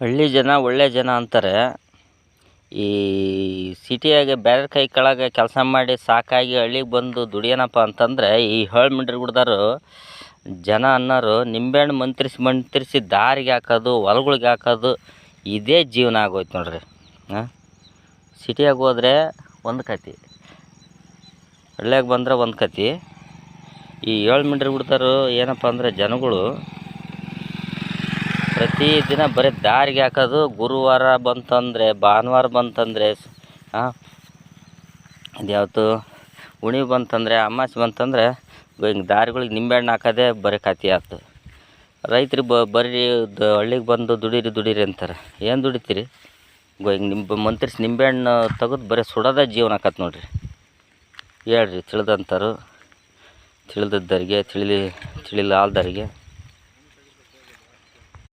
ಹಳ್ಳಿ ಜನ ಒಳ್ಳೆ ಜನ ಅಂತಾರೆ. ಈ ಸಿಟಿಯಾಗೆ ಬೇರೆ ಕೈ ಕೆಳಗೆ ಕೆಲಸ ಮಾಡಿ ಸಾಕಾಗಿ ಹಳ್ಳಿಗೆ ಬಂದು ದುಡಿಯೋಣಪ್ಪ ಅಂತಂದರೆ ಈ ಹಳ್ ಮಿಂಡ್ರಿಗುಡ್ದೋರು ಜನ ಅನ್ನೋರು ನಿಂಬೆಹಣ್ಣು ಮಂತ್ರಿಸಿ ಮಂತ್ರಿಸಿ ದಾರಿಗೆ ಹಾಕೋದು ಹೊಲ್ಗಳ್ಗೆ ಹಾಕೋದು ಇದೇ ಜೀವನ ಆಗೋಯ್ತು ನೋಡ್ರಿ. ಸಿಟಿಯಾಗೆ ಹೋದ್ರೆ ಒಂದು ಕತೆ, ಹಳ್ಳಿಯಾಗ ಬಂದ್ರೆ ಒಂದು ಕತೆ. ಈ ಏಳು ಮಿಂಡ್ರಿಗುಡ್ದೋರು ಏನಪ್ಪ ಅಂದರೆ ಜನಗಳು ಪ್ರತಿದಿನ ಬರೀ ದಾರಿಗೆ ಹಾಕೋದು. ಗುರುವಾರ ಬಂತಂದರೆ ಭಾನುವಾರ ಬಂತಂದರೆ ಇದ್ಯಾವತ್ತು ಹುಣ್ಣಿಮೆ ಬಂತಂದರೆ ಅಮಾವಾಸ್ಯೆ ಬಂತಂದರೆ ಹಿಂಗೆ ದಾರಿಗಳಿಗೆ ನಿಂಬೆಹಣ್ಣು ಹಾಕೋದೇ ಬರೀ ಕತೆ ಆಯ್ತು. ರೈತರು ಬರೀ ಹಳ್ಳಿಗೆ ಬಂದು ದುಡೀರಿ ಅಂತಾರೆ. ಏನು ದುಡಿತೀರಿ? ಹಿಂಗೆ ಮಂತ್ರಿಸಿ ನಿಂಬೆಹಣ್ಣು ತೆಗೆದು ಬರೀ ಸುಡೋದೇ ಜೀವನ ಆಕತ್ತೆ ನೋಡ್ರಿ. ಹೇಳ್ರಿ ತಿಳಿದಂಥವ್ರು, ತಿಳಿದಿದ್ದರಿಗೆ ತಿಳಿಲಾರ್ದರಿಗೆ